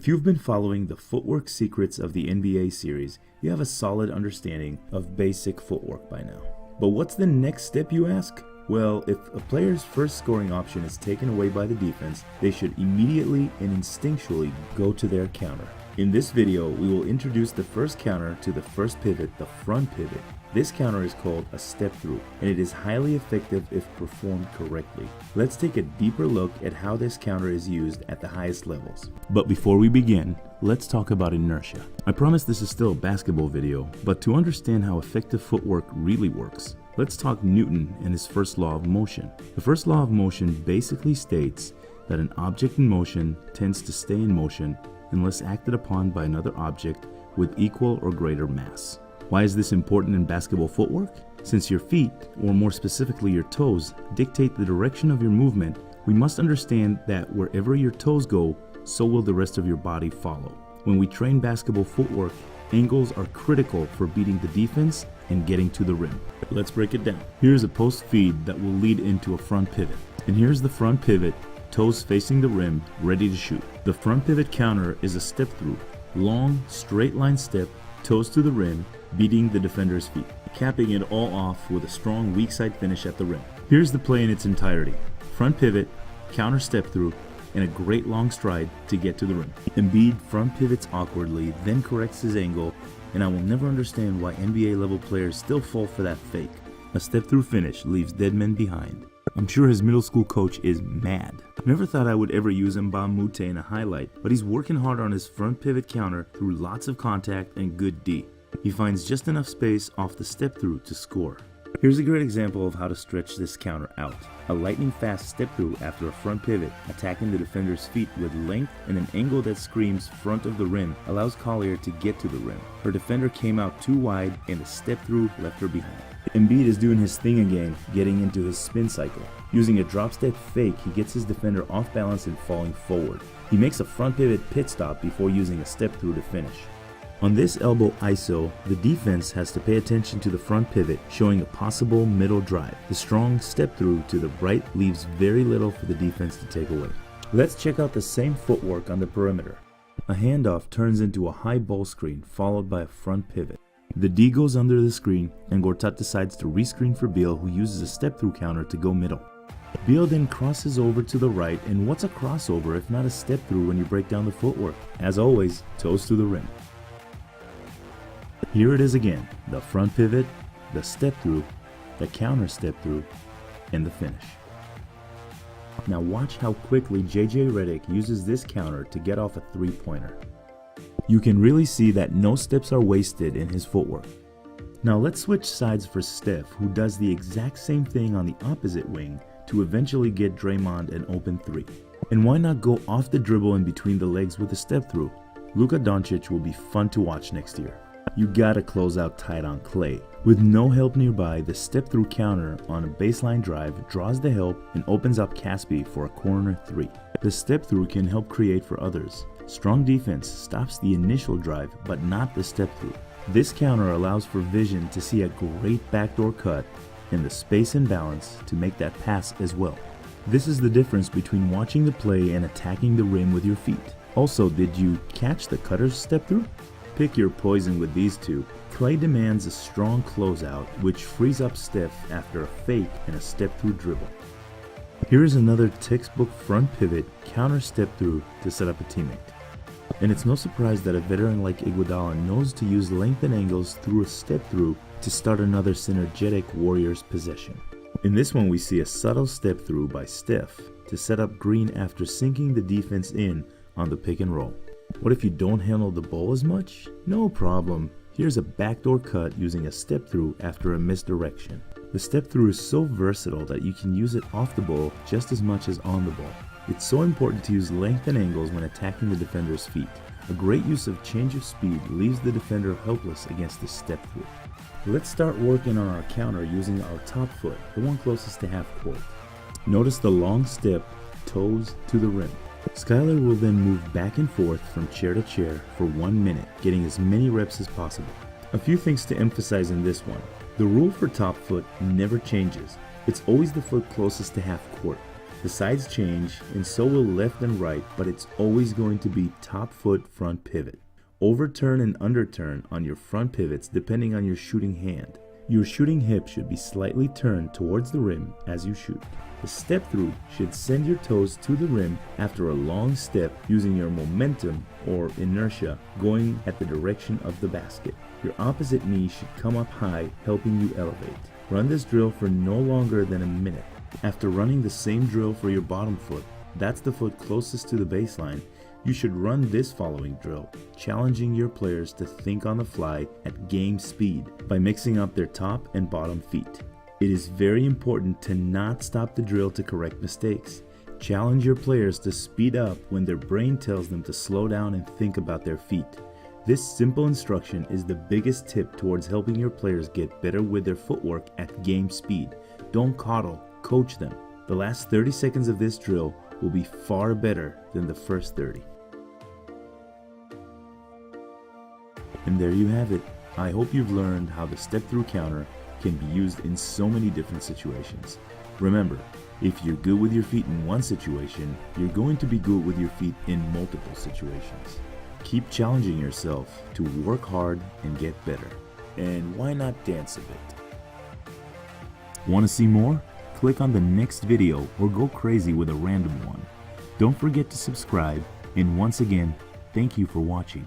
If you've been following the Footwork Secrets of the NBA series, you have a solid understanding of basic footwork by now. But what's the next step, you ask? Well, if a player's first scoring option is taken away by the defense, they should immediately and instinctually go to their counter. In this video, we will introduce the first counter to the first pivot, the front pivot. This counter is called a step through, and it is highly effective if performed correctly. Let's take a deeper look at how this counter is used at the highest levels. But before we begin, let's talk about inertia. I promise this is still a basketball video, but to understand how effective footwork really works, let's talk Newton and his first law of motion. The first law of motion basically states that an object in motion tends to stay in motion unless acted upon by another object with equal or greater mass. Why is this important in basketball footwork? Since your feet, or more specifically your toes, dictate the direction of your movement, we must understand that wherever your toes go, so will the rest of your body follow. When we train basketball footwork, angles are critical for beating the defense and getting to the rim. Let's break it down. Here's a post feed that will lead into a front pivot. And here's the front pivot, toes facing the rim, ready to shoot. The front pivot counter is a step through, long, straight line step, toes to the rim, beating the defender's feet, capping it all off with a strong weak side finish at the rim. Here's the play in its entirety. Front pivot, counter step through, and a great long stride to get to the rim. Embiid front pivots awkwardly, then corrects his angle, and I will never understand why NBA level players still fall for that fake. A step through finish leaves dead men behind. I'm sure his middle school coach is mad. Never thought I would ever use Mbah Moute in a highlight, but he's working hard on his front pivot counter through lots of contact and good D. He finds just enough space off the step through to score. Here's a great example of how to stretch this counter out. A lightning fast step through after a front pivot, attacking the defender's feet with length and an angle that screams front of the rim, allows Collier to get to the rim. Her defender came out too wide and the step through left her behind. Embiid is doing his thing again, getting into his spin cycle. Using a drop step fake, he gets his defender off balance and falling forward. He makes a front pivot pit stop before using a step through to finish. On this elbow ISO, the defense has to pay attention to the front pivot, showing a possible middle drive. The strong step through to the right leaves very little for the defense to take away. Let's check out the same footwork on the perimeter. A handoff turns into a high ball screen followed by a front pivot. The D goes under the screen and Gortat decides to rescreen for Beal, who uses a step through counter to go middle. Beal then crosses over to the right, and what's a crossover if not a step through when you break down the footwork? As always, toes to the rim. Here it is again, the front pivot, the step through, the counter step through, and the finish. Now watch how quickly JJ Redick uses this counter to get off a three-pointer. You can really see that no steps are wasted in his footwork. Now let's switch sides for Steph, who does the exact same thing on the opposite wing to eventually get Draymond an open three. And why not go off the dribble and between the legs with a step through? Luka Doncic will be fun to watch next year. You gotta close out tight on Clay. With no help nearby, the step through counter on a baseline drive draws the help and opens up Caspi for a corner three. The step through can help create for others. Strong defense stops the initial drive but not the step through. This counter allows for vision to see a great backdoor cut and the space and balance to make that pass as well. This is the difference between watching the play and attacking the rim with your feet. Also, did you catch the cutter's step through? Pick your poison with these two. Clay demands a strong closeout, which frees up Steph after a fake and a step-through dribble. Here is another textbook front pivot counter step-through to set up a teammate. And it's no surprise that a veteran like Iguodala knows to use length and angles through a step-through to start another synergetic Warriors possession. In this one, we see a subtle step-through by Steph to set up Green after sinking the defense in on the pick and roll. What if you don't handle the ball as much? No problem. Here's a backdoor cut using a step through after a misdirection. The step through is so versatile that you can use it off the ball just as much as on the ball. It's so important to use length and angles when attacking the defender's feet. A great use of change of speed leaves the defender helpless against the step through. Let's start working on our counter using our top foot, the one closest to half court. Notice the long step, toes to the rim. Skylar will then move back and forth from chair to chair for 1 minute, getting as many reps as possible. A few things to emphasize in this one. The rule for top foot never changes. It's always the foot closest to half court. The sides change, and so will left and right, but it's always going to be top foot front pivot. Overturn and underturn on your front pivots depending on your shooting hand. Your shooting hip should be slightly turned towards the rim as you shoot. The step through should send your toes to the rim after a long step using your momentum or inertia going at the direction of the basket. Your opposite knee should come up high, helping you elevate. Run this drill for no longer than a minute. After running the same drill for your bottom foot, that's the foot closest to the baseline, you should run this following drill, challenging your players to think on the fly at game speed by mixing up their top and bottom feet. It is very important to not stop the drill to correct mistakes. Challenge your players to speed up when their brain tells them to slow down and think about their feet. This simple instruction is the biggest tip towards helping your players get better with their footwork at game speed. Don't coddle, coach them. The last 30 seconds of this drill will be far better than the first 30. And there you have it. I hope you've learned how the step-through counter can be used in so many different situations. Remember, if you're good with your feet in one situation, you're going to be good with your feet in multiple situations. Keep challenging yourself to work hard and get better. And why not dance a bit? Want to see more? Click on the next video or go crazy with a random one. Don't forget to subscribe, and once again, thank you for watching.